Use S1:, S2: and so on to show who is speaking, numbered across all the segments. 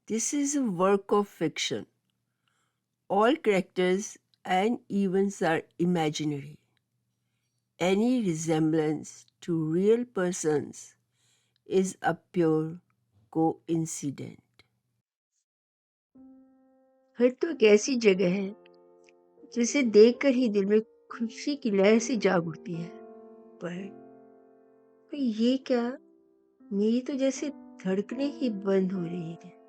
S1: This is a work of fiction. All characters and events are imaginary. Any resemblance to real persons is a pure coincidence. घर तो एक ऐसी जगह है जिसे देखकर ही दिल में खुशी की लहर सी जाग उठती है। पर ये क्या, मेरी तो जैसे धड़कने ही बंद हो रही है।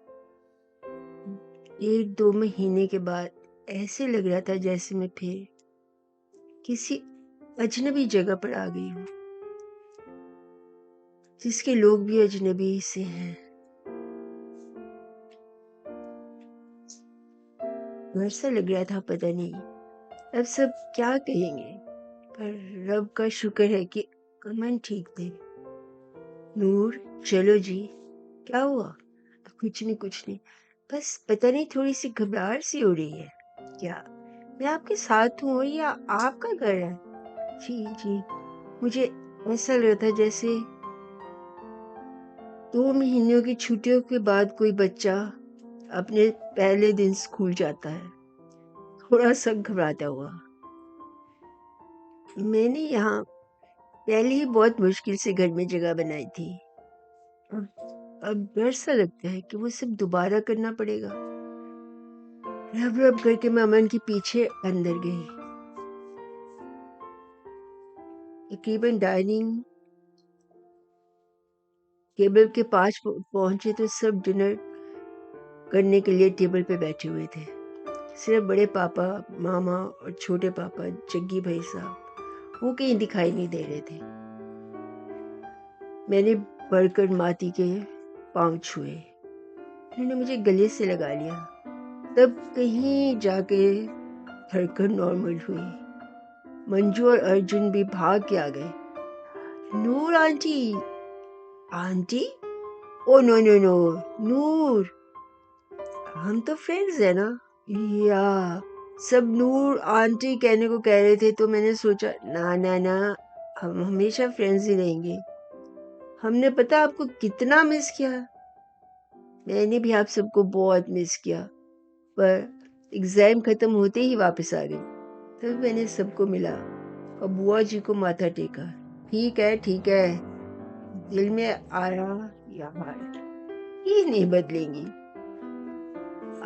S1: 1-2 महीने के बाद ऐसे लग रहा था जैसे मैं फिर किसी अजनबी जगह पर आ गई हूँ, जिसके लोग भी अजनबी से हैं। घर सा लग रहा था, पता नहीं अब सब क्या कहेंगे, पर रब का शुक्र है कि अमन ठीक थे। नूर, चलो जी। क्या हुआ? कुछ नहीं, बस पता नहीं थोड़ी सी घबराहट सी हो रही है। क्या मैं आपके साथ हूँ या आपका घर है? जी, मुझे ऐसा लग रहा था जैसे 2 महीनों की छुट्टियों के बाद कोई बच्चा अपने पहले दिन स्कूल जाता है, थोड़ा सा घबराता हुआ। मैंने यहाँ पहले ही बहुत मुश्किल से घर में जगह बनाई थी। अब डर सा लगता है कि वो सब दोबारा करना पड़ेगा। रब रब करके मैं अमन के पीछे अंदर गई। तकरीबन डाइनिंग टेबल के पास पहुंचे तो सब डिनर करने के लिए टेबल पे बैठे हुए थे। सिर्फ बड़े पापा, मामा और छोटे पापा जग्गी भाई साहब, वो कहीं दिखाई नहीं दे रहे थे। मैंने बढ़कर माती के पांव छुए। उन्होंने मुझे गले से लगा लिया। तब कहीं जाके धड़कन नॉर्मल हुई। मंजू और अर्जुन भी भाग के आ गए। Noor aunty. Aunty? Oh no no no, Noor, हम तो फ्रेंड्स है ना। या सब नूर आंटी कहने को कह रहे थे तो मैंने सोचा ना, हम हमेशा फ्रेंड्स ही रहेंगे। हमने पता आपको कितना मिस किया। मैंने भी आप सबको बहुत मिस किया, पर एग्जाम खत्म होते ही वापस आ गई। तब मैंने सबको मिला और बुआ जी को माथा टेका। ठीक है, दिल में आया यार, ये नहीं बदलेंगी।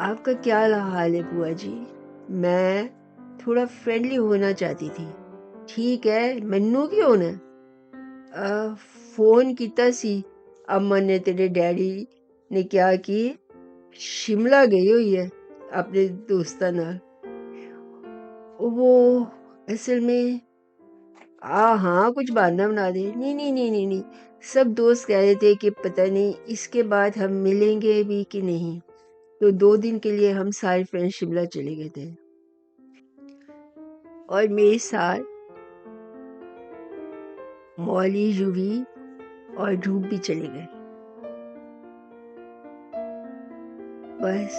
S1: आपका क्या हाल है बुआ जी? मैं थोड़ा फ्रेंडली होना चाहती थी। ठीक है, मन्नू की होना। फोन किया सी अम्मा ने, तेरे डैडी ने क्या कि शिमला गई हुई है अपने दोस्तां नाल। वो असल में हाँ कुछ बहाना बना दे। नहीं, सब दोस्त कह रहे थे कि पता नहीं इसके बाद हम मिलेंगे भी कि नहीं, तो 2 दिन के लिए हम सारे फ्रेंड्स शिमला चले गए थे और मेरे साथ मौली, यूवी और धूप भी चले गए। बस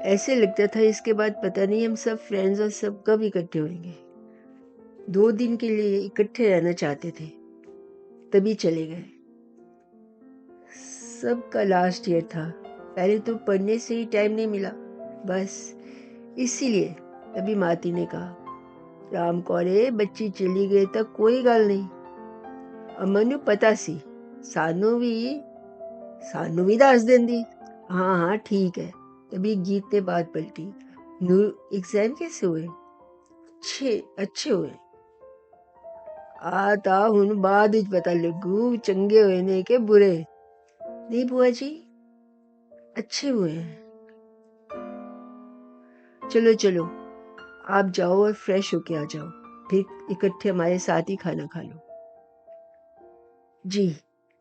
S1: ऐसे लगता था इसके बाद पता नहीं हम सब फ्रेंड्स और सब कब इकट्ठे होंगे। 2 दिन के लिए इकट्ठे रहना चाहते थे, तभी चले गए। सबका लास्ट ईयर था, पहले तो पढ़ने से ही टाइम नहीं मिला, बस इसीलिए तभी माती ने कहा राम कौरे बच्ची चली गई तो कोई गल नहीं, अमन पता सी सानू भी दस देंदी। हाँ ठीक है। तभी गीत ने बात पलटी। नूर, एग्जाम कैसे हुए? अच्छे हुए। ता हुन बाद विच पता लगू चंगे हुए ने के बुरे। नहीं बुआ जी, अच्छे हुए हैं। चलो आप जाओ और फ्रेश होके आ जाओ, फिर इकट्ठे हमारे साथ ही खाना खा लो। जी।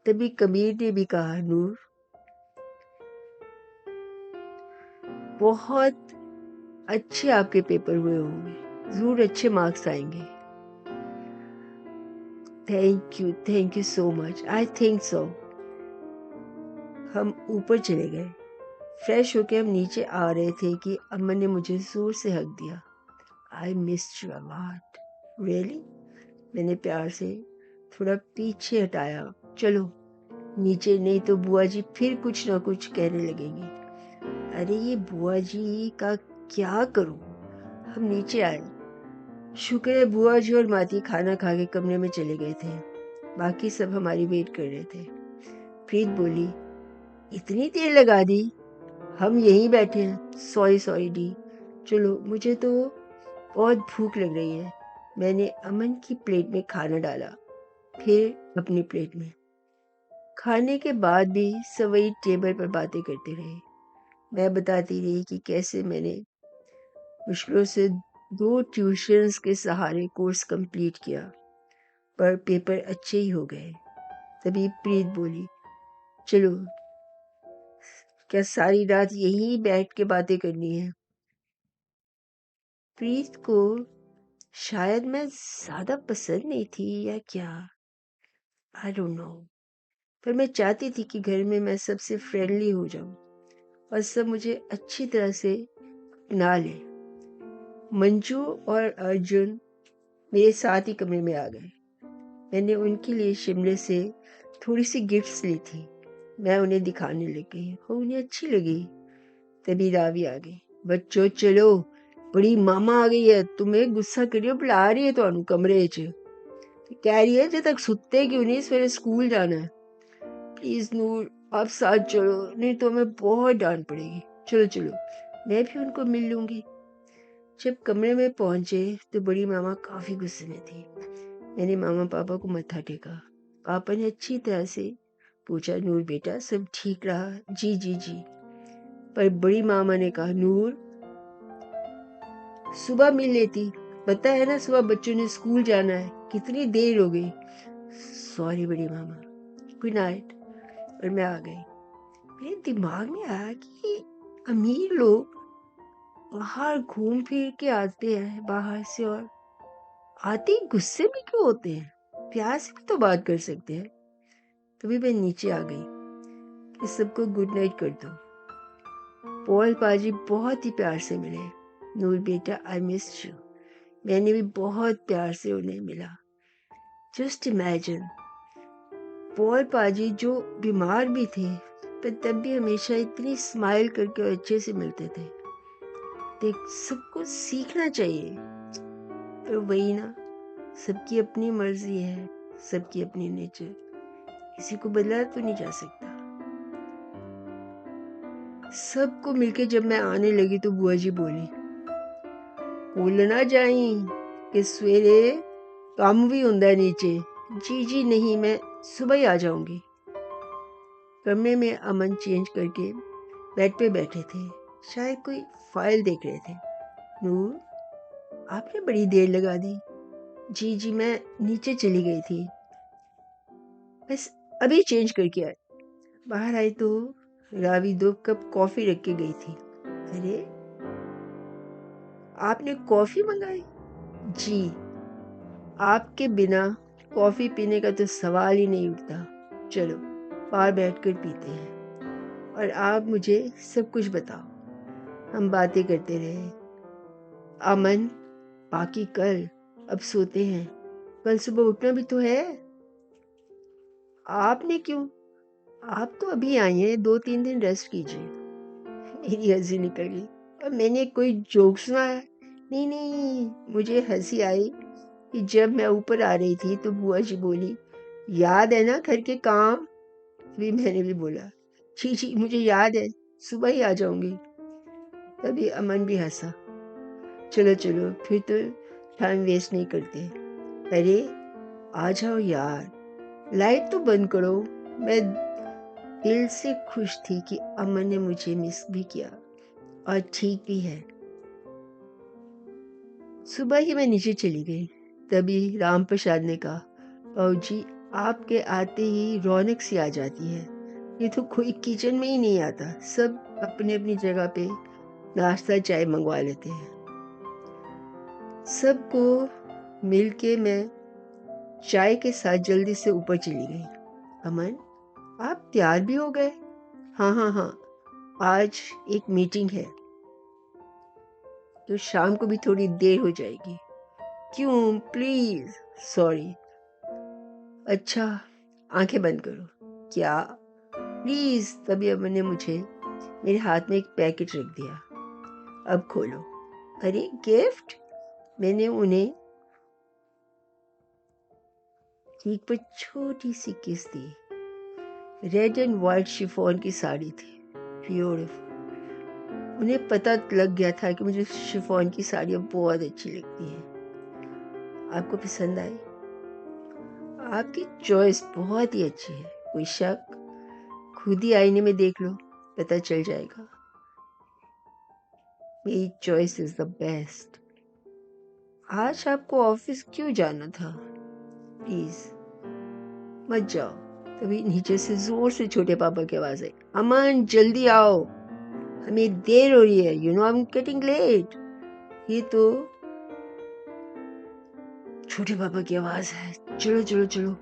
S1: तभी कबीर ने भी कहा नूर, बहुत अच्छे आपके पेपर हुए होंगे, जरूर अच्छे मार्क्स आएंगे। Thank you so much, I think so. हम ऊपर चले गए। फ्रेश होके हम नीचे आ रहे थे कि अम्मा ने मुझे जोर से हक दिया। I missed you a lot. Really? मैंने प्यार से थोड़ा पीछे हटाया। चलो नीचे, नहीं तो बुआ जी फिर कुछ ना कुछ कहने लगेंगी। अरे ये बुआ जी का क्या करूं। हम नीचे आए। शुक्र है बुआ जी और माती खाना खा के कमरे में चले गए थे। बाकी सब हमारी वेट कर रहे थे। प्रीत बोली, इतनी देर लगा दी, हम यहीं बैठे हैं। सॉरी सॉरी डी, चलो मुझे तो बहुत भूख लग रही है। मैंने अमन की प्लेट में खाना डाला, फिर अपनी प्लेट में। खाने के बाद भी सब वही टेबल पर बातें करते रहे। मैं बताती रही कि कैसे मैंने मुश्किलों से 2 ट्यूशन्स के सहारे कोर्स कंप्लीट किया, पर पेपर अच्छे ही हो गए। तभी प्रीत बोली, चलो क्या सारी रात यहीं बैठ के बातें करनी है। प्रीत को शायद मैं ज्यादा पसंद नहीं थी या क्या, आई डोंट नो, पर मैं चाहती थी कि घर में मैं सबसे फ्रेंडली हो जाऊं और सब मुझे अच्छी तरह से अपना ले। मंजू और अर्जुन मेरे साथ ही कमरे में आ गए। मैंने उनके लिए शिमले से थोड़ी सी गिफ्ट्स ली थी। मैं उन्हें दिखाने लग गई और उन्हें अच्छी लगी। तभी रावी आ गई। बच्चों चलो, बड़ी मामा आ गई है, तुम्हें गुस्सा करियो बुला रही है ਤੁਹਾਨੂੰ कमरे च। कह रही है जब तक सुते क्यों नहीं, सवेरे स्कूल जाना है। प्लीज नूर आप साथ चलो, नहीं तो हमें बहुत डांट पड़ेगी। चलो चलो, मैं भी उनको मिल लूंगी। जब कमरे में पहुंचे तो बड़ी मामा काफी गुस्से में थी। मैंने मामा पापा को मत्था टेका। पापा ने अच्छी तरह से पूछा, नूर बेटा सब ठीक रहा? जी जी जी। पर बड़ी मामा ने कहा, नूर सुबह मिल लेती, पता है ना सुबह बच्चों ने स्कूल जाना है, कितनी देर हो गई। सॉरी बड़ी मामा, गुड नाइट। और मैं आ गई। मेरे दिमाग में आया कि अमीर लोग बाहर घूम फिर के आते हैं बाहर से, और आते ही गुस्से में क्यों होते हैं, प्यार से भी तो बात कर सकते हैं। तभी मैं नीचे आ गई कि सबको गुड नाइट कर दो। पॉल पाजी बहुत ही प्यार से मिले। नूर बेटा आई मिस यू। मैंने भी बहुत प्यार से उन्हें मिला। जस्ट इमेजिन, पॉल पाजी जो बीमार भी थे पर तब भी हमेशा इतनी स्माइल करके और अच्छे से मिलते थे। देख सबको सीखना चाहिए, पर वही ना, सबकी अपनी मर्जी है, सबकी अपनी नेचर, किसी को बदला तो नहीं जा सकता। सबको मिलके जब मैं आने लगी तो बुआ जी बोली, भूलना जाई कि सवेरे काम भी हुंदा है नीचे। जी जी नहीं, मैं सुबह ही आ जाऊंगी। कमरे में अमन चेंज करके बेड पे बैठे थे, शायद कोई फाइल देख रहे थे। नूर आपने बड़ी देर लगा दी। जी जी मैं नीचे चली गई थी, बस अभी चेंज करके आई। बाहर आई तो रावी 2 कप कॉफी रख के गई थी। अरे आपने कॉफी मंगाई? जी, आपके बिना कॉफी पीने का तो सवाल ही नहीं उठता। चलो बाहर बैठकर पीते हैं और आप मुझे सब कुछ बताओ। हम बातें करते रहे। अमन बाकी कल, अब सोते हैं, कल सुबह उठना भी तो है। आपने क्यों, आप तो अभी आई हैं, 2-3 दिन रेस्ट कीजिए। मेरी हंसी निकल गई और मैंने कोई जोक सुना है? नहीं नहीं, मुझे हंसी आई कि जब मैं ऊपर आ रही थी तो बुआ जी बोली, याद है ना घर के काम? भी मैंने भी बोला, जी जी मुझे याद है, सुबह ही आ जाऊंगी। तभी अमन भी हंसा। चलो चलो फिर तो टाइम वेस्ट नहीं करते। अरे आ जाओ यार, लाइट तो बंद करो। मैं दिल से खुश थी कि अमन ने मुझे मिस भी किया और ठीक भी है। सुबह ही मैं नीचे चली गई। तभी राम प्रसाद ने कहा, बाबूजी आपके आते ही रौनक सी आ जाती है। ये तो कोई किचन में ही नहीं आता, सब अपनी अपनी जगह पे नाश्ता चाय मंगवा लेते हैं। सबको मिलके मैं चाय के साथ जल्दी से ऊपर चली गई। अमन आप तैयार भी हो गए? हाँ हाँ हाँ, आज एक मीटिंग है तो शाम को भी थोड़ी देर हो जाएगी। क्यों प्लीज? सॉरी। अच्छा आंखें बंद करो। क्या? प्लीज। तभी अमन ने मुझे मेरे हाथ में एक पैकेट रख दिया। अब खोलो। अरे गिफ्ट! मैंने उन्हें केक पर छोटी सी किस दी। रेड एंड वाइट शिफॉन की साड़ी थी, ब्यूटीफुल। उन्हें पता लग गया था कि मुझे शिफॉन की साड़ियाँ बहुत अच्छी लगती हैं। आपको पसंद आई? आपकी चॉइस बहुत ही अच्छी है, कोई शक? खुद ही आईने में देख लो, पता चल जाएगा। मेरी चॉइस इज द बेस्ट। आज आपको ऑफिस क्यों जाना था? प्लीज मत जाओ। तभी नीचे से जोर से छोटे पापा की आवाज आई, अमन जल्दी आओ, हमें देर हो रही है, you know I am getting late. ये तो छोटे पापा की आवाज है। चलो चलो चलो।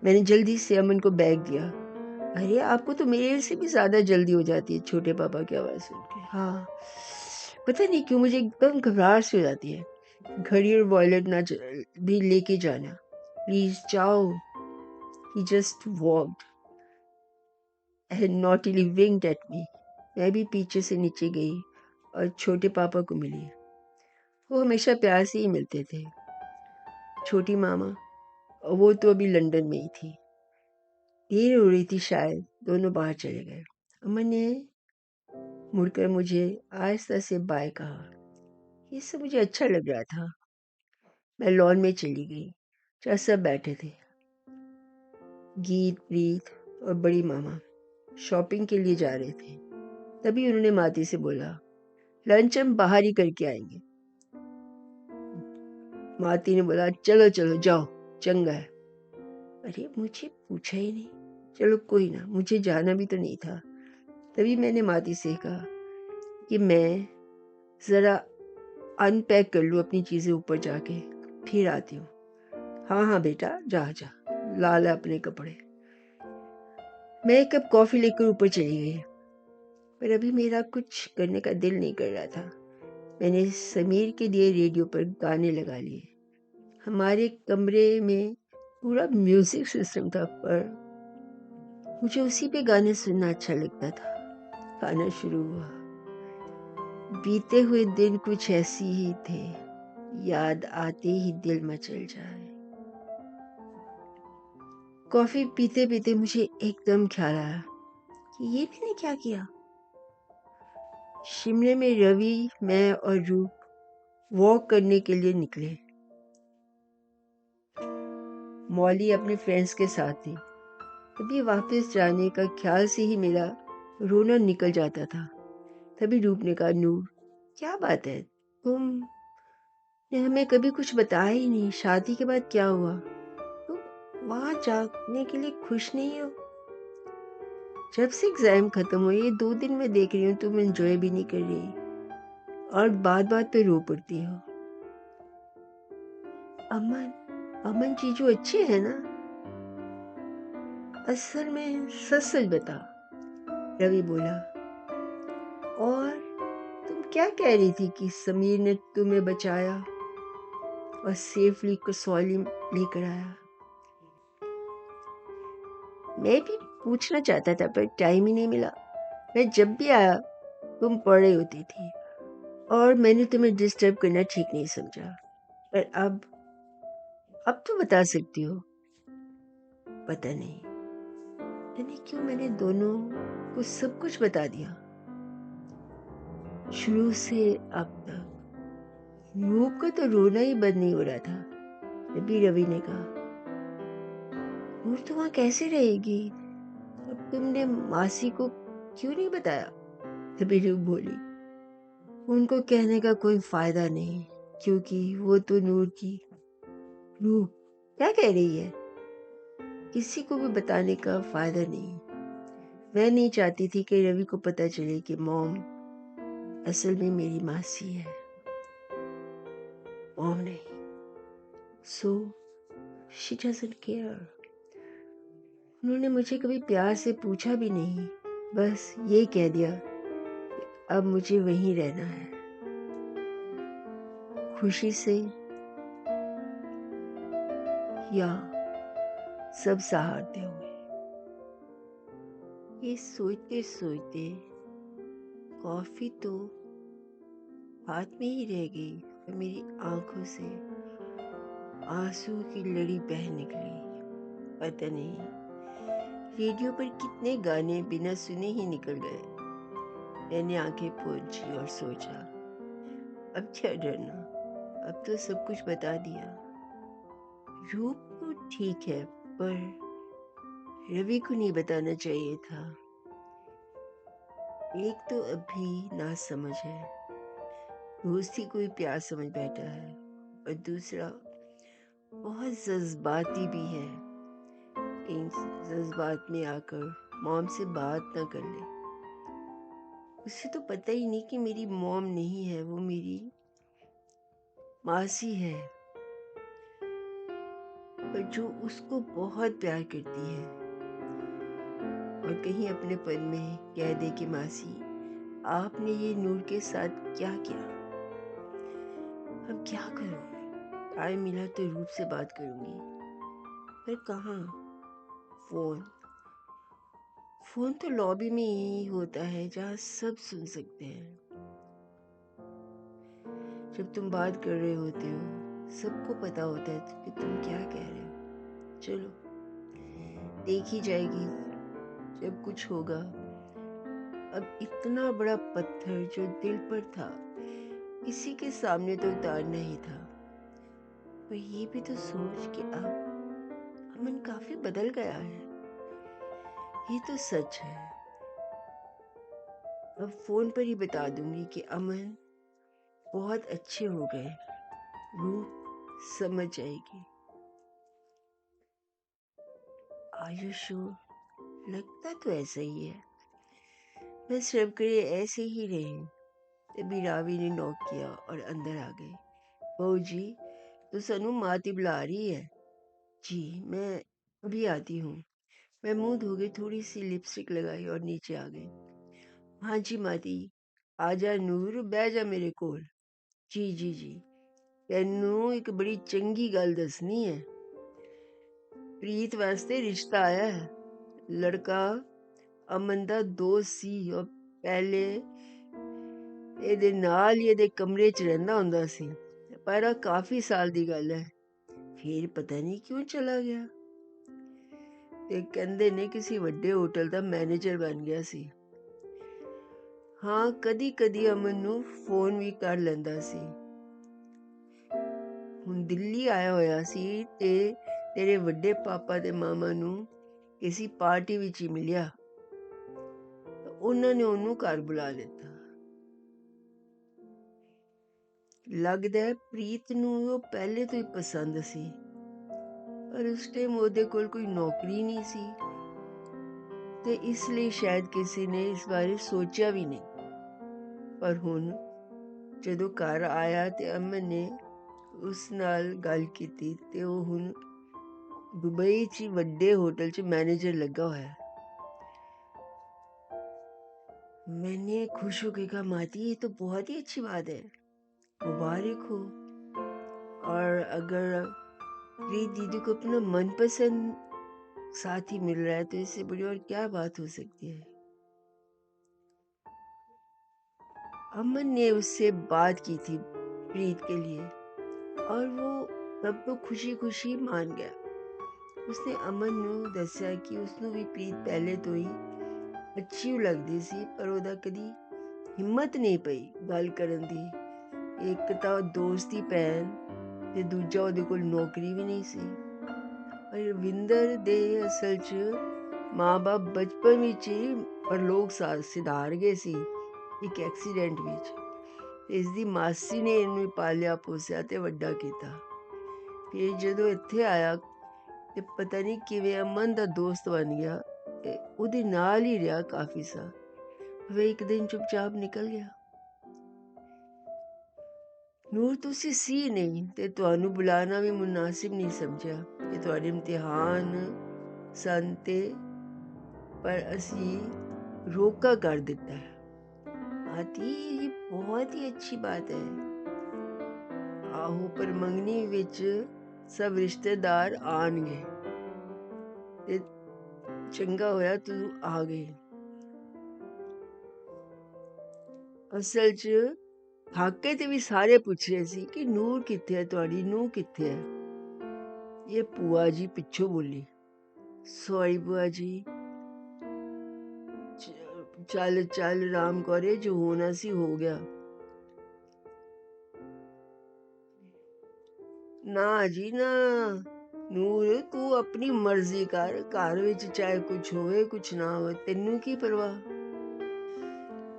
S1: मैंने जल्दी से अमन को बैग दिया। अरे आपको तो मेरे से भी ज्यादा जल्दी हो जाती है छोटे पापा की आवाज सुन के। हाँ, पता नहीं क्यों मुझे एकदम घबराहट सी हो जाती है। घड़ी और वॉलेट भी लेके जाना, प्लीज जाओ। He just walked and naughtily winked at me. मैं भी पीछे से नीचे गई और छोटे पापा को मिली। वो हमेशा प्यार से ही मिलते थे। छोटी मामा, वो तो अभी लंदन में ही थी। देर हो रही थी शायद, दोनों बाहर चले गए। अमन ने मुड़कर मुझे आहिस्ता से बाय कहा। ये सब मुझे अच्छा लग रहा था। मैं लॉन में चली गई जहाँ सब बैठे थे। गीत, प्रीत और बड़ी मामा शॉपिंग के लिए जा रहे थे। तभी उन्होंने माती से बोला, लंच हम बाहर ही करके आएंगे। माती ने बोला, चलो चलो जाओ, चंगा है। अरे मुझे पूछा ही नहीं। चलो कोई ना, मुझे जाना भी तो नहीं था। तभी मैंने माती से कहा कि मैं ज़रा अनपैक कर लूँ अपनी चीज़ें ऊपर जाके, फिर आती हूँ। हाँ हाँ बेटा, जा जा, ला ला अपने कपड़े। मैं एक कप कॉफ़ी लेकर ऊपर चली गई, पर अभी मेरा कुछ करने का दिल नहीं कर रहा था। मैंने समीर के लिए रेडियो पर गाने लगा लिए। हमारे कमरे में पूरा म्यूजिक सिस्टम था, पर मुझे उसी पे गाने सुनना अच्छा लगता था। गाना शुरू हुआ। बीते हुए दिन कुछ ऐसी ही थे, याद आते ही दिल मचल जाए। कॉफी पीते पीते मुझे एकदम ख्याल आया कि ये मैंने क्या किया। शिमले में रवि, मैं और रूप वॉक करने के लिए निकले। मौली अपने फ्रेंड्स के साथ थी। कभी वापस जाने का ख्याल से ही मेरा रोना निकल जाता था। तभी रूप ने कहा, नूर क्या बात है, तुम ने हमें कभी कुछ बताया ही नहीं। शादी के बाद क्या हुआ? तुम वहां जाने के लिए खुश नहीं हो? जब से एग्जाम खत्म हुए ये 2 दिन में देख रही हूँ तुम एंजॉय भी नहीं कर रही और बात बात पे रो पड़ती हो। अमन अमन जीजू अच्छे हैं ना? असल में सच सच बता, रवि बोला। और तुम क्या कह रही थी कि समीर ने तुम्हें बचाया और सेफली कसौली लेकर आया? मैं भी पूछना चाहता था पर टाइम ही नहीं मिला। मैं जब भी आया तुम पढ़ रही होती थी और मैंने तुम्हें डिस्टर्ब करना ठीक नहीं समझा। पर अब तो बता सकती हो। पता नहीं यानी क्यों मैंने दोनों को सब कुछ बता दिया, शुरू से अब तक। रूप का तो रोना ही बंद नहीं हो रहा था। तभी रवि ने कहा, नूर तो वहां कैसे रहेगी और तुमने मासी को क्यों नहीं बताया? तभी रूप बोली, उनको कहने का कोई फायदा नहीं, क्योंकि वो तो नूर की। रूप क्या कह रही है? किसी को भी बताने का फायदा नहीं। मैं नहीं चाहती थी कि रवि को पता चले कि मॉम असल में मेरी मासी है, मॉम नहीं। So she doesn't care. उन्होंने मुझे कभी प्यार से पूछा भी नहीं, बस ये कह दिया कि अब मुझे वहीं रहना है, खुशी से या सब सहारते हुए। ये सोचते सोचते कॉफी तो हाथ में ही रह गई और मेरी आंखों से आंसू की लड़ी बह निकली। पता नहीं रेडियो पर कितने गाने बिना सुने ही निकल गए। मैंने आंखें पोंछी और सोचा, अब क्या डरना, अब तो सब कुछ बता दिया। रूप तो ठीक है, पर रवि को नहीं बताना चाहिए था। एक तो अभी नासमझ है, दोस्ती को ही प्यार समझ बैठा है, और दूसरा बहुत जज्बाती भी है। इन जज्बात में आकर मॉम से बात ना कर ले। उसे तो पता ही नहीं कि मेरी मॉम नहीं है, वो मेरी मासी है, पर जो उसको बहुत प्यार करती है। और कहीं अपने पन में कह दे कि मासी, आपने ये नूर के साथ क्या किया। अब क्या करूं? टाइम मिला तो रूप से बात करूंगी, पर कहाँ? फोन तो लॉबी में ही होता है, जहाँ सब सुन सकते हैं। जब तुम बात कर रहे होते हो, सबको पता होता है कि तुम क्या कह रहे हो। चलो, देखी जाएगी जब कुछ होगा। अब इतना बड़ा पत्थर जो दिल पर था, किसी के सामने तो उतारना ही था। पर ये भी तो सोच कि अब अमन काफी बदल गया है। ये तो सच है। अब फोन पर ही बता दूंगी कि अमन बहुत अच्छे हो गए। रूप समझ जाएगी। आयुषो, लगता तो ऐसा ही है। बस रब करे ऐसे ही रहे। तभी रावी ने नॉक किया और अंदर आ गई। बहू जी, तो सनू माती बुला रही है। जी, मैं अभी आती हूँ। मैं मुंह धो के थोड़ी सी लिपस्टिक लगाई और नीचे आ गई। हाँ जी माती, आजा नूर, बह जा मेरे कोल। जी जी जी। तैनू एक बड़ी चंगी गल दसनी है। प्रीत वास्ते रिश्ता आया है। लड़का अमन दा दोस्त ਸੀ और ਪਹਿਲੇ ਇਹਦੇ ਨਾਲ ਹੀ ਇਹਦੇ ਕਮਰੇ 'ਚ ਰਹਿੰਦਾ ਹੁੰਦਾ ਸੀ, ਪਰ ਆ ਕਾਫੀ ਸਾਲ ਦੀ ਗੱਲ ਹੈ। ਫਿਰ ਪਤਾ ਨਹੀਂ ਕਿਉਂ ਚਲਾ ਗਿਆ, ਤੇ ਕਹਿੰਦੇ ਨੇ ਕਿਸੇ ਵੱਡੇ ਹੋਟਲ ਦਾ ਮੈਨੇਜਰ ਬਣ ਗਿਆ ਸੀ। ਹਾਂ, ਕਦੀ ਕਦੀ ਅਮਨ ਨੂੰ ਫੋਨ ਵੀ ਕਰ ਲੈਂਦਾ ਸੀ। ਹੁਣ ਦਿੱਲੀ ਆਇਆ ਹੋਇਆ ਸੀ ਤੇ ਤੇਰੇ ਵੱਡੇ ਪਾਪਾ ਤੇ ਮਾਮਾ ਨੂੰ ਕਿਸੇ ਪਾਰਟੀ ਵਿੱਚ ਹੀ ਮਿਲਿਆ। ਉਹਨਾਂ ਨੇ ਉਹਨੂੰ ਘਰ ਬੁਲਾ ਲਿੱਤਾ। ਲੱਗਦਾ ਹੈ ਪ੍ਰੀਤ ਨੂੰ ਉਹ ਪਹਿਲੇ ਤੋਂ ਹੀ ਪਸੰਦ ਸੀ, ਪਰ ਉਸ ਟਾਈਮ ਉਹਦੇ ਕੋਲ ਕੋਈ ਨੌਕਰੀ ਨਹੀਂ ਸੀ, ਤੇ ਇਸ ਲਈ ਸ਼ਾਇਦ ਕਿਸੇ ਨੇ ਇਸ ਬਾਰੇ ਸੋਚਿਆ ਵੀ ਨਹੀਂ। ਪਰ ਹੁਣ ਜਦੋਂ ਘਰ ਆਇਆ ਤੇ ਅਮਨ ਨੇ ਉਸ ਨਾਲ ਗੱਲ ਕੀਤੀ ਤੇ ਉਹ ਹੁਣ ਦੁਬਈ 'ਚ ਵੱਡੇ ਹੋਟਲ 'ਚ ਮੈਨੇਜਰ ਲੱਗਾ ਹੋਇਆ ਹੈ। मैंने खुश होकर कहा, माती ये तो बहुत ही अच्छी बात है, मुबारक हो। और अगर प्रीत दीदी को अपना मनपसंद साथी मिल रहा है तो इससे बड़ी और क्या बात हो सकती है। अमन ने उससे बात की थी प्रीत के लिए, और वो तब तो खुशी खुशी मान गया। उसने अमन ਨੂੰ ਦੱਸਿਆ ਕਿ ਉਸਨੂੰ ਵੀ ਪ੍ਰੀਤ ਪਹਿਲੇ ਤੋਂ ਹੀ ਅੱਛੀ ਲੱਗਦੀ ਸੀ, ਪਰ ਉਹਦਾ ਕਦੀ ਹਿੰਮਤ ਨਹੀਂ ਪਈ ਗੱਲ ਕਰਨ ਦੀ। ਇੱਕ ਤਾਂ ਦੋਸਤ ਦੀ ਭੈਣ ਤੇ ਦੂਜਾ ਉਹਦੇ ਕੋਲ ਨੌਕਰੀ ਵੀ ਨਹੀਂ ਸੀ। ਔਰ ਰਵਿੰਦਰ ਦੇ ਅਸਲ 'ਚ ਮਾਂ-ਬਾਪ ਬਚਪਨ ਵਿੱਚ ਹੀ ਪਰਲੋਕ ਸਿਧਾਰ ਗਏ ਸੀ ਇੱਕ ਐਕਸੀਡੈਂਟ ਵਿੱਚ। ਇਸ ਦੀ ਮਾਸੀ ਨੇ ਇਹਨੂੰ ਪਾਲਿਆ ਪੋਸਿਆ ਤੇ ਵੱਡਾ ਕੀਤਾ। ਫਿਰ ਜਦੋਂ ਇੱਥੇ ਆਇਆ ਤੇ ਪਤਾ ਨਹੀਂ ਕਿਵੇਂ ਅਮਨ ਦਾ ਦੋਸਤ ਬਣ ਗਿਆ ਤੇ ਉਹਦੇ ਨਾਲ ਹੀ ਰਿਹਾ ਕਾਫੀ ਸਾਲ। ਫਿਰ ਇੱਕ ਦਿਨ ਚੁੱਪਚਾਪ ਨਿਕਲ ਗਿਆ। ਨੂਰ, ਤੁਸੀਂ ਸੀ ਨਹੀਂ ਤੇ ਤੁਹਾਨੂੰ ਬੁਲਾਣਾ ਵੀ ਮੁਨਾਸਿਬ ਨਹੀਂ ਸਮਝਿਆ ਕਿ ਤੁਹਾਡੇ ਇਮਤਿਹਾਨ ਸਨ, ਤੇ ਪਰ ਅਸੀਂ ਰੋਕਾ ਕਰ ਦਿੱਤਾ ਹੈ। आती, ये बहुत ही अच्छी बात है। आहो, पर मंगनी विच सब रिश्तेदार आणगे ते चंगा होया तू आ गई। ਅਸਲ 'ਚ ਹਾਕੇ ਤੇ ਵੀ ਸਾਰੇ ਪੁੱਛ ਰਹੇ ਸੀ ਕਿ ਨੂਰ ਕਿੱਥੇ ਹੈ, ਤੁਹਾਡੀ ਨੂੰਹ ਕਿੱਥੇ ਹੈ। ਇਹ ਭੂਆ ਜੀ ਪਿੱਛੋਂ ਬੋਲੀ, ਸੌਰੀ ਭੂਆ ਜੀ, ਚੱਲ ਚੱਲ ਰਾਮ ਕੌਰੇ, ਜੋ ਹੋਣਾ ਸੀ ਹੋ ਗਿਆ। ਨਾ ਜੀ ਨਾ, ਨੂਰ ਤੂੰ ਆਪਣੀ ਮਰਜ਼ੀ ਕਰ, ਘਰ ਵਿੱਚ ਚਾਹੇ ਕੁਛ ਹੋਵੇ ਕੁਛ ਨਾ ਹੋਵੇ, ਤੈਨੂੰ ਕੀ ਪਰਵਾਹ।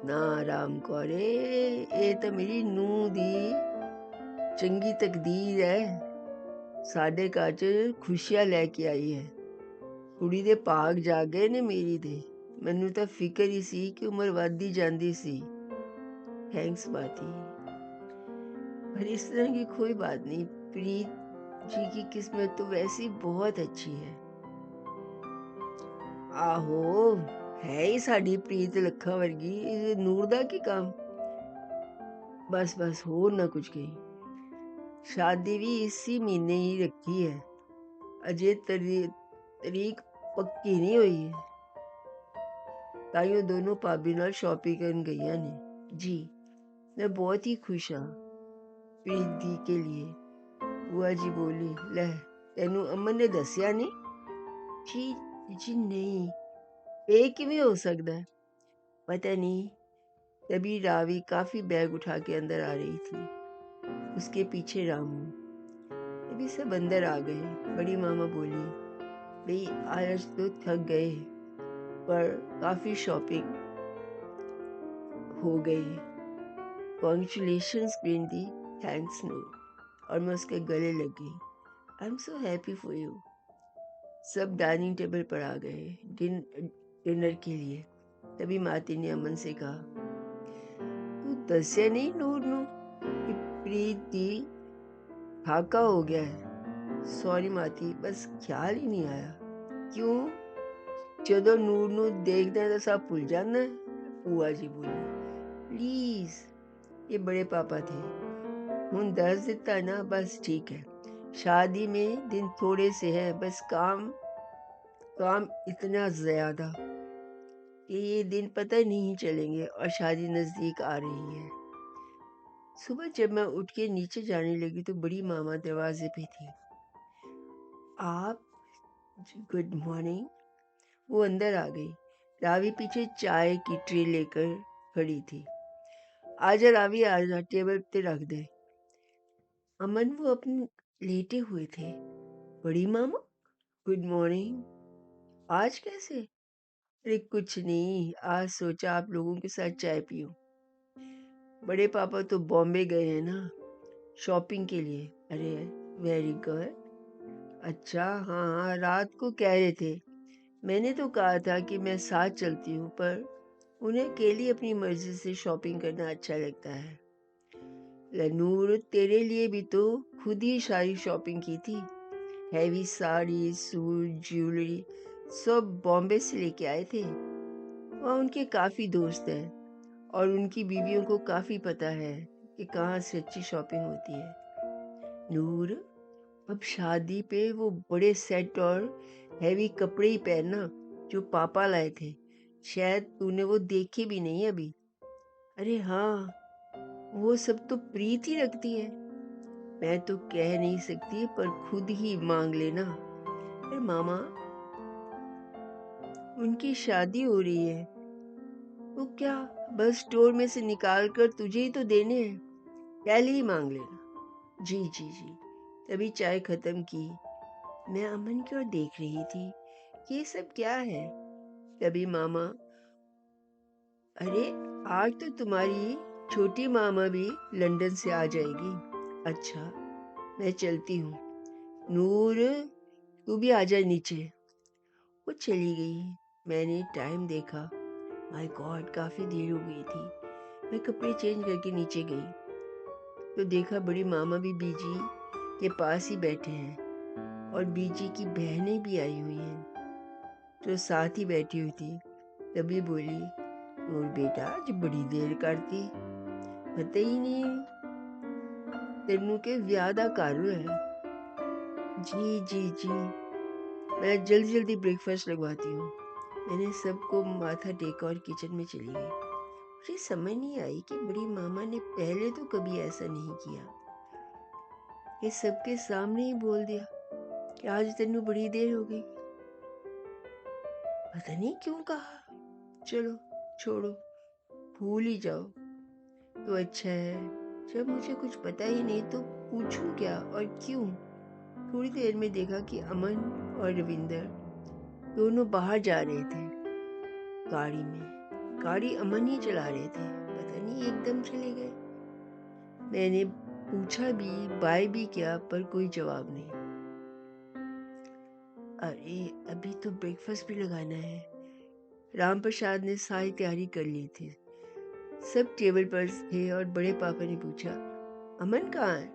S1: ਨਾ ਰਾਮ ਕੌਰੇ, ਇਹ ਤਾਂ ਮੇਰੀ ਨੂੰਹ ਦੀ ਚੰਗੀ ਤਕਦੀਰ ਹੈ, ਸਾਡੇ ਘਰ 'ਚ ਖੁਸ਼ੀਆਂ ਲੈ ਕੇ ਆਈ ਹੈ। ਕੁੜੀ ਦੇ ਭਾਗ ਜਾਗੇ ਨੇ ਮੇਰੀ ਦੇ। ਮੈਨੂੰ ਤਾਂ ਫਿਕਰ ਹੀ ਸੀ ਕਿ ਉਮਰ ਵੱਧਦੀ ਜਾਂਦੀ ਸੀ। थैंक्स बाती, पर इस तरह की कोई बात नहीं। प्रीत जी की किस्मत तो वैसी बहुत अच्छी है। आहो, है ही साडी प्रीत लखा वर्गी, नूर दा की काम। बस बस होर ना कुछ कही। शादी भी इसी महीने ही रखी है, अजे तरीक पक्की नहीं हुई है। ताइयों दोनों भाभी नाल शॉपिंग करन गईयां ने। जी, मैं बहुत ही खुश हाँ प्रीत दी के लिए। बुआ जी बोली, ले तेनू अमन ने दसिया नहीं? जी जी नहीं, ये किवें हो सकता है? पता नहीं। तभी रावी काफी बैग उठा के अंदर आ रही थी, उसके पीछे रामू। तभी सब अंदर आ गए। बड़ी मामा बोली, भाई आज तो थक गए, पर काफी शॉपिंग हो गई। कॉन्ग्रेचुलेशंस प्रिंदी, थैंक्स नूर। और मैं उसके गले लग गई। I am so happy for you. सब डाइनिंग टेबल पर आ गए डिनर के लिए। तभी माती ने अमन से कहा, तू दसिया नहीं नूर नू कि प्रीत दी हाका हो गया है? सॉरी माती, बस ख्याल ही नहीं आया। क्यों, जदों नूर नू देखदा है तो सब भूल जाना है? बुआ जी बोली, प्लीज, ये बड़े पापा थे, हुन दस दिता ना, बस ठीक है। शादी में दिन थोड़े से है, बस काम इतना ज्यादा कि ये दिन पता ही नहीं चलेंगे और शादी नजदीक आ रही है। सुबह जब मैं उठ के नीचे जाने लगी तो बड़ी मामा दरवाजे पे थी। आप, गुड मॉर्निंग। वो अंदर आ गई। रावी पीछे चाय की ट्रे लेकर खड़ी थी। आजा रावी, आजा, टेबल पे रख दे। अमन वो अपने लेटे हुए थे। बड़ी मामा, गुड मॉर्निंग। आज कैसे? अरे कुछ नहीं, आज सोचा आप लोगों के साथ चाय पीऊं। बड़े पापा तो बॉम्बे गए हैं ना, शॉपिंग के लिए। अरे वेरी गुड। अच्छा, हाँ हाँ, रात को कह रहे थे। मैंने तो कहा था कि मैं साथ चलती हूँ, पर उन्हें अकेली अपनी मर्जी से शॉपिंग करना अच्छा लगता है। लनूर, तेरे लिए भी तो खुद ही सारी शॉपिंग की थी। हैवी साड़ी, सूट, ज्वेलरी सब बॉम्बे से लेके आए थे। वहाँ उनके काफ़ी दोस्त हैं और उनकी बीवियों को काफ़ी पता है कि कहाँ से अच्छी शॉपिंग होती है। नूर, अब शादी पे वो बड़े सेट और हैवी कपड़े ही पहनना जो पापा लाए थे। शायद तूने वो देखे भी नहीं अभी। अरे हाँ, वो सब तो प्रीत ही रखती है। मैं तो कह नहीं सकती, पर खुद ही मांग लेना। अरे मामा, उनकी शादी हो रही है तो क्या बस स्टोर में से निकाल कर तुझे ही तो देने हैं, पहले ही मांग लेना। जी जी जी। तभी चाय खत्म की। मैं अमन की ओर देख रही थी, ये सब क्या है। तभी मामा, अरे आज तो तुम्हारी छोटी मामा भी लंदन से आ जाएगी। अच्छा, मैं चलती हूँ। नूर, तू भी आ जा नीचे। वो चली गई। मैंने टाइम देखा, माय गॉड, काफी देर हो गई थी। मैं कपड़े चेंज करके नीचे गई तो देखा बड़ी मामा भी बीजी के पास ही बैठे हैं और बीजी की बहनें भी आई हुई हैं जो साथ ही बैठी हुई थी। तभी बोली, और बेटा आज बड़ी देर करती, पता ही नहीं तेनू के व्याह दा घर है। जी जी जी, मैं जल्दी जल्दी ब्रेकफास्ट लगवाती हूँ। मैंने सबको माथा टेका और किचन में चली गई। मुझे समझ नहीं आई कि बड़ी मामा ने पहले तो कभी ऐसा नहीं किया। ये सबके सामने ही बोल दिया कि आज तेनू बड़ी देर हो गई। पता नहीं क्यों कहा। चलो छोड़ो, भूल ही जाओ तो अच्छा है। जब मुझे कुछ पता ही नहीं तो पूछूं क्या और क्यों। थोड़ी देर में देखा कि अमन और रविंदर दोनों बाहर जा रहे थे गाड़ी में। गाड़ी अमन ही चला रहे थे, पता नहीं एकदम चले गए। मैंने पूछा भी, बाय भी किया, पर कोई जवाब नहीं। अरे अभी तो ब्रेकफास्ट भी लगाना है। राम प्रसाद ने सारी तैयारी कर ली थी। सब टेबल पर थे और बड़े पापा ने पूछा, अमन कहाँ है?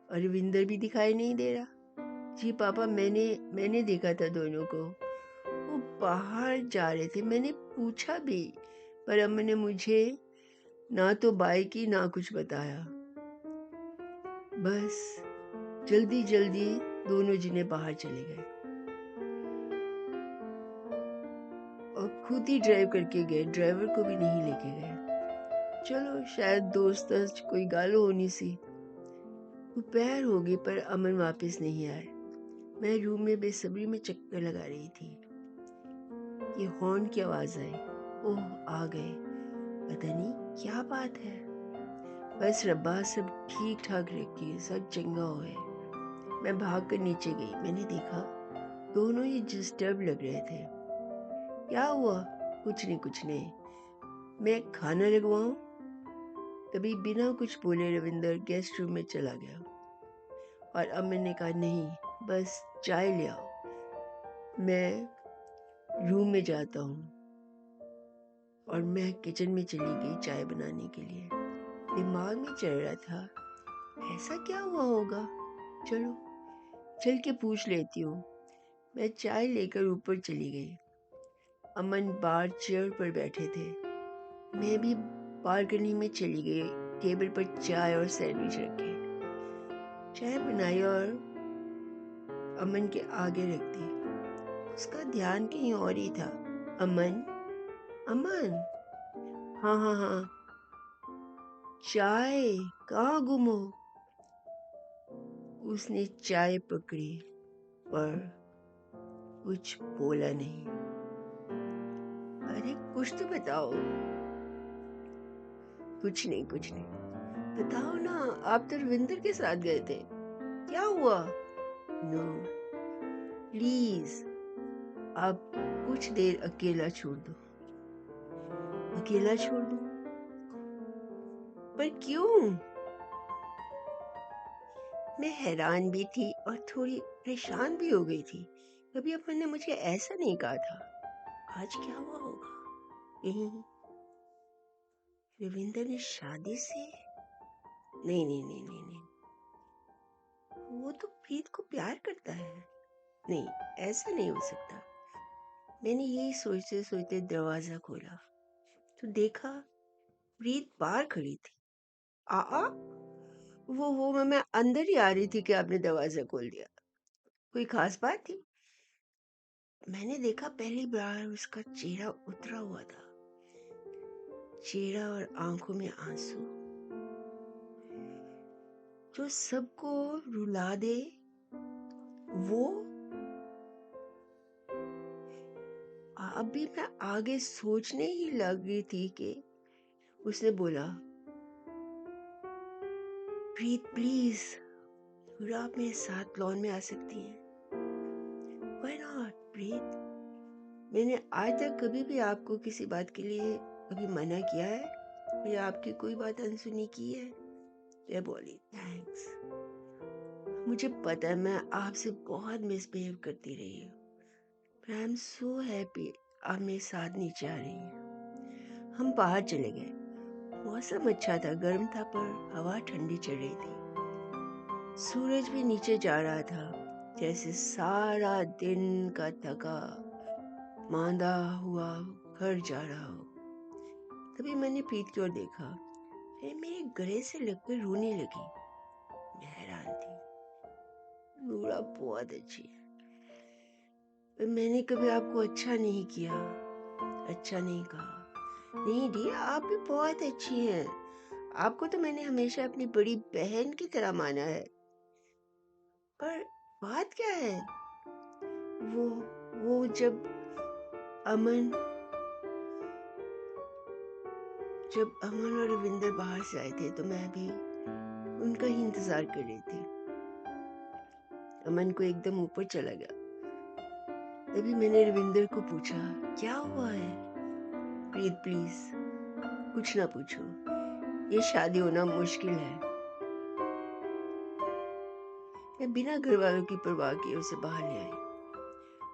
S1: और रविंदर भी दिखाई नहीं दे रहा। जी पापा, मैंने देखा था दोनों को, वो बाहर जा रहे थे। मैंने पूछा भी, पर अमन ने मुझे ना तो बाय की ना कुछ बताया। बस जल्दी जल्दी दोनों जने बाहर चले गए और खुद ही ड्राइव करके गए, ड्राइवर को भी नहीं लेके गए। चलो शायद दोस्त कोई गालो होनी सी। दोपहर हो गई पर अमन वापस नहीं आए। मैं रूम में बेसब्री में चक्कर लगा रही थी। ये हॉर्न की आवाज आई। ओह आ गए। पता नहीं क्या बात है। बस रब्बा सब ठीक ठाक रखी, सब चंगा हुए। मैं भाग कर नीचे गई। मैंने देखा दोनों ही डिस्टर्ब लग रहे थे। क्या हुआ? कुछ नहीं। मैं खाना लगवाऊं? तभी बिना कुछ बोले रविंदर गेस्ट रूम में चला गया और अमन ने कहा, नहीं बस चाय ले आओ, मैं रूम में जाता हूँ। और मैं किचन में चली गई चाय बनाने के लिए। दिमाग में चल रहा था, ऐसा क्या हुआ होगा, चलो चल के पूछ लेती हूँ। मैं चाय लेकर ऊपर चली गई। अमन बाहर चेयर पर बैठे थे। मैं भी बालकनी में चली गई। टेबल पर चाय और सैंडविच रखे। चाय बनाई और अमन के आगे रख दी। उसका ध्यान कहीं और ही था। अमन, अमन, हाँ, चाय कहाँ गुम हो? उसने चाय पकड़ी पर कुछ बोला नहीं। अरे कुछ तो बताओ। कुछ नहीं। बताओ ना, आप तो रविंदर के साथ गए थे, क्या हुआ? नो प्लीज, आप कुछ देर अकेला छोड़ दो। अकेला छोड़ दो? पर क्यों? मैं हैरान भी थी और थोड़ी परेशान भी हो गई थी। कभी अपन ने मुझे ऐसा नहीं कहा था। आज क्या हुआ होगा? कहीं रविंदर ने शादी से? नहीं, वो तो प्रीत को प्यार करता है। नहीं, ऐसा नहीं हो सकता। मैंने यही सोचते सोचते दरवाजा खोला तो देखा प्रीत बाहर खड़ी थी। आ वो मैं अंदर ही आ रही थी कि आपने दरवाजा खोल दिया। कोई खास बात थी? मैंने देखा पहली बार उसका चेहरा उतरा हुआ था, चेहरा और आंखों में आंसू जो सबको रुला दे। वो अभी मैं आगे सोचने ही लगी थी कि उसने बोला, प्रीत प्लीज, आप मेरे साथ लॉन में आ सकती हैं? Why not, प्रीत? मैंने आज तक कभी भी आपको किसी बात के लिए कभी मना किया है या आपकी कोई बात अनसुनी की है? मैं बोली, थैंक्स। मुझे पता है मैं आपसे बहुत मिसबिहेव करती रही हूँ, पर आई एम सो हैप्पी आप मेरे साथ नीचे आ रही हैं। हम बाहर चले गए। मौसम अच्छा था, गर्म था, पर हवा ठंडी चल रही थी। सूरज भी नीचे जा रहा था, जैसे सारा दिन का थका मांदा हुआ घर जा रहा हो। तभी मैंने प्रीत की ओर देखा, फिर मेरे गले से लगकर रोने लगी। मैं हैरान थी। नूरा बहुत अच्छी है, पर मैंने कभी आपको अच्छा नहीं किया, अच्छा नहीं कहा। नहीं डी, आप भी बहुत अच्छी हैं। आपको तो मैंने हमेशा अपनी बड़ी बहन की तरह माना है। पर बात क्या है? वो वो अमन जब अमन और रविंदर बाहर से आए थे तो मैं भी उनका ही इंतजार कर रही थी। अमन को एकदम ऊपर चला गया। तभी मैंने रविंदर को पूछा, क्या हुआ है? प्रीत प्लीज कुछ ना पूछो, ये शादी होना मुश्किल है। मैं बिना घर वालों की परवाह किए उसे बाहर ले आई।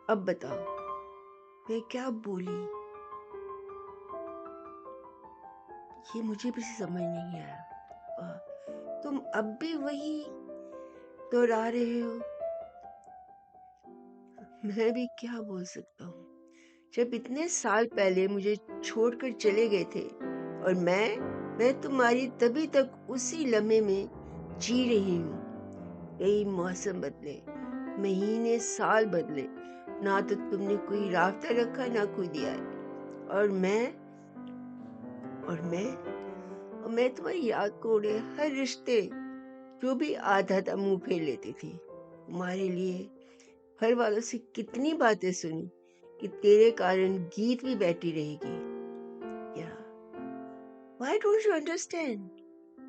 S1: अब बताओ मैं क्या बोली, ये मुझे भी समझ नहीं आया। तुम अब भी वही दोहरा रहे हो। मैं भी क्या बोल सकता हूँ, जब इतने साल पहले मुझे छोड़कर चले गए थे और मैं तुम्हारी तभी तक उसी लम्हे में जी रही हूँ। कई मौसम बदले, महीने साल बदले, ना तो तुमने कोई रास्ता रखा ना कोई दिया है। और मैं और मैं तुम्हारी याद को उड़े हर रिश्ते जो भी आधा था मुंह फेर लेती थी। तुम्हारे लिए घर वालों से कितनी बातें सुनी कि तेरे कारण गीत भी बैठी रहेगी। या व्हाई डोंट यू अंडरस्टैंड?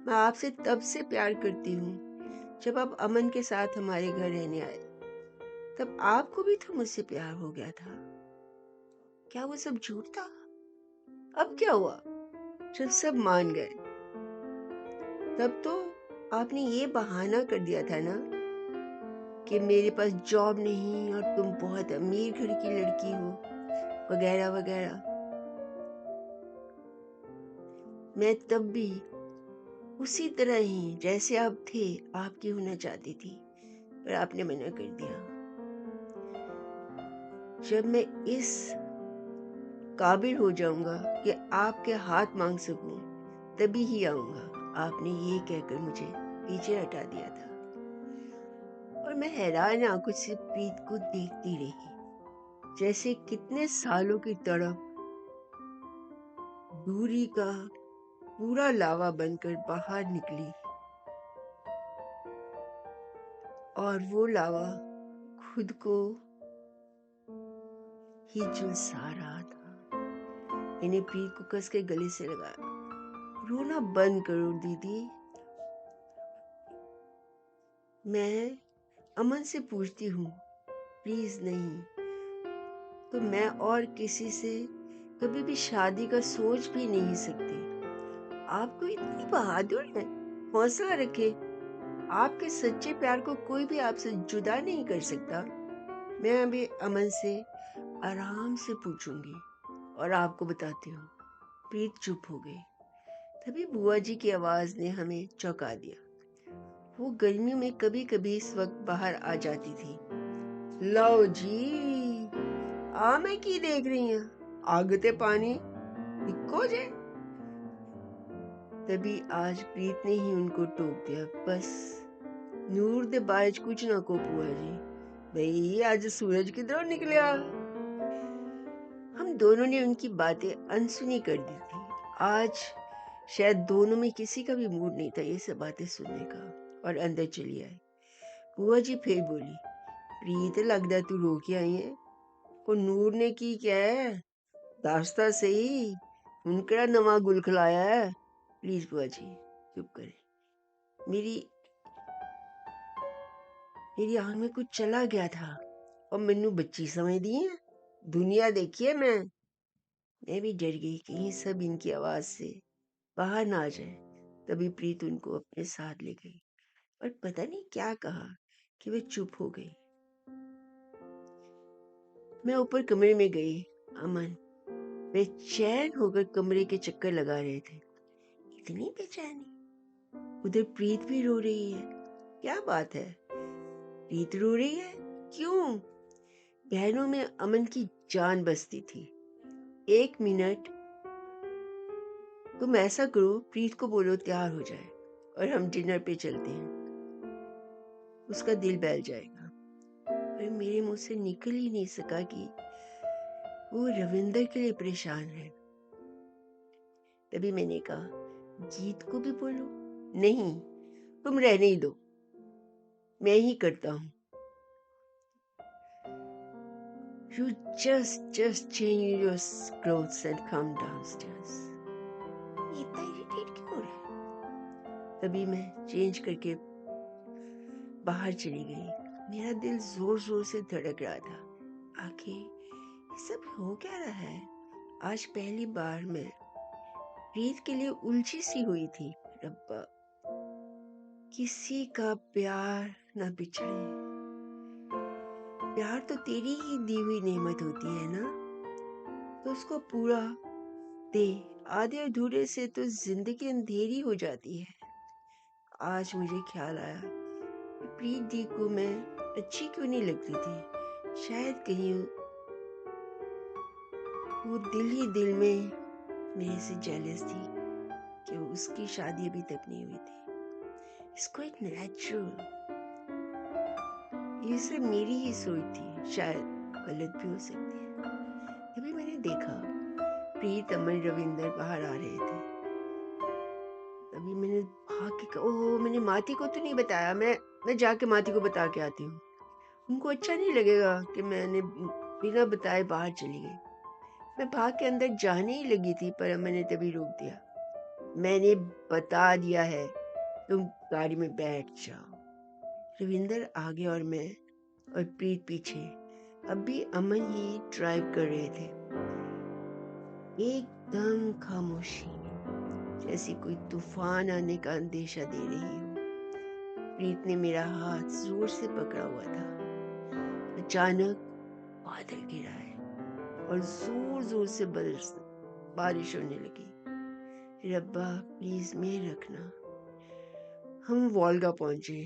S1: मैं आपसे तब से प्यार करती हूँ जब आप अमन के साथ हमारे घर रहने आए। तब आपको भी तो मुझसे प्यार हो गया था। क्या वो सब झूठ था? अब क्या हुआ जब सब मान गए? तब तो आपने ये बहाना कर दिया था ना कि मेरे पास जॉब नहीं और तुम बहुत अमीर घर की लड़की हो, वगैरह वगैरह। मैं तब भी उसी तरह ही जैसे आप थे आपकी होना चाहती थी, पर आपने मना कर दिया। जब मैं इस काबिल हो जाऊंगा कि आपके हाथ मांग सकूं, तभी ही आऊंगा, आपने ये कहकर मुझे पीछे हटा दिया था। और मैं हैरान आंखों से प्रीत को देखती रही, जैसे कितने सालों की तड़प दूरी का पूरा लावा बनकर बाहर निकली। और वो लावा खुद को ही झुलसा रहा था। मैंने प्रीत को कस के गले से लगाया। रोना बंद करो दीदी। मैं अमन से पूछती हूँ, प्लीज नहीं तो मैं और किसी से कभी भी शादी का सोच भी नहीं सकती। आपको इतनी बहादुर है, हौसला रखे। आपके सच्चे प्यार को कोई भी आपसे जुदा नहीं कर सकता। मैं अभी अमन से आराम से पूछूंगी और आपको बताती हूँ। प्रीत चुप हो गई। तभी बुआ जी की आवाज ने हमें चौंका दिया। वो गर्मियों में कभी कभी इस वक्त बाहर आ जाती थी। लो जी, आ मैं की देख रही हूँ, आगते पानी इको जे। तभी आज प्रीत ने ही उनको टोक दिया। बस नूर दे बाज कुछ ना को बुआ जी, भाई आज सूरज किधरों निकलिया। हम दोनों ने उनकी बातें अनसुनी कर दी थी। आज शायद दोनों में किसी का भी मूड नहीं था ये सब बातें सुनने का, और अंदर चली आई। बुआ जी फिर बोली, प्रीत लगदा तू रो के आई है। और नूर ने की क्या है, दास्ता सही, उनका नवा गुल खिलाया है। प्लीज बुआ जी चुप करें। मेरी मेरी आंख में कुछ चला गया था और मैनू बच्ची समझ दी है। दुनिया देखिए मैं भी डर गई कहीं सब इनकी आवाज से बाहर ना आ जाए। तभी प्रीत उनको अपने साथ ले गई और पता नहीं क्या कहा कि वे चुप हो गई। मैं ऊपर कमरे में गई। अमन बेचैन होकर कमरे के चक्कर लगा रहे थे। इतनी बेचैनी? उधर प्रीत भी रो रही है। क्या बात है, प्रीत रो रही है? क्यों? बहनों में अमन की जान बसती थी। एक मिनट, तुम ऐसा करो, प्रीत को बोलो तैयार हो जाए और हम डिनर पे चलते हैं, उसका दिल बहल जाएगा। पर मेरे मुंह से निकल ही नहीं सका कि वो रविंदर के लिए परेशान है। तभी मैंने कहा, गीत को भी बोलो? नहीं, तुम रहने ही दो, मैं ही करता हूँ। You just change your clothes and come downstairs. ये इतना इरिटेट क्यों हो रहा है? तभी मैं चेंज करके बाहर चली गई। मेरा दिल जोर जोर से धड़क रहा था। आखिर ये सब हो क्या रहा है? आज पहली बार मैं प्रीत के लिए उलझी सी हुई थी। रब्बा, किसी का प्यार न बिछड़े। प्यार तो तेरी ही दी हुई नेमत होती है ना, तो उसको पूरा दे। आधे अधूरे से तो जिंदगी अंधेरी हो जाती है। आज मुझे ख्याल आया कि प्रीत दी को मैं अच्छी क्यों नहीं लगती थी। शायद कहीं वो दिल ही दिल में मेरे से जेलस थी कि उसकी शादी अभी तक नहीं हुई थी। It's quite natural. ये सब मेरी ही सोच थी, शायद गलत भी हो सकती है। तभी मैंने देखा प्रीत, अमन, रविंदर बाहर आ रहे थे। तभी मैंने भाग के कहा, ओह, मैंने माती को तो नहीं बताया। मैं जाके माती को बता के आती हूँ। उनको अच्छा नहीं लगेगा कि मैंने बिना बताए बाहर चली गई। मैं भाग के अंदर जाने ही लगी थी, पर अमन ने तभी रोक दिया। मैंने बता दिया है, तुम गाड़ी में बैठ जाओ। रविंदर आगे और मैं और प्रीत पीछे। अब भी अमन ही ड्राइव कर रहे थे। एकदम खामोशी, जैसे कोई तूफान आने का अंदेशा दे रही हो। प्रीत ने मेरा हाथ जोर से पकड़ा हुआ था। अचानक बादल गिरा है और जोर जोर से बारिश होने लगी। रब्बा, प्लीज मेहर रखना। हम वोल्गा पहुंचे।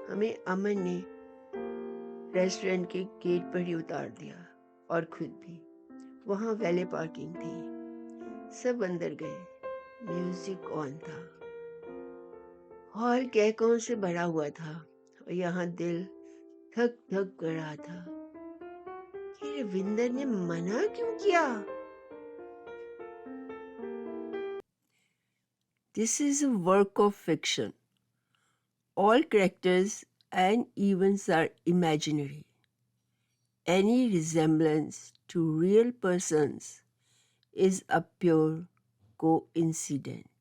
S1: हमें अमन ने रेस्टोरेंट के गेट पर ही उतार दिया और खुद भी। वहां वैले पार्किंग थी। सब अंदर गए। म्यूजिक ऑन था। हॉल कैकों से भरा हुआ था और यहाँ दिल धक धक कर रहा था। ये रविंदर ने मना क्यों किया? This is a work of fiction. All characters and events are imaginary. Any resemblance to real persons is a pure coincidence.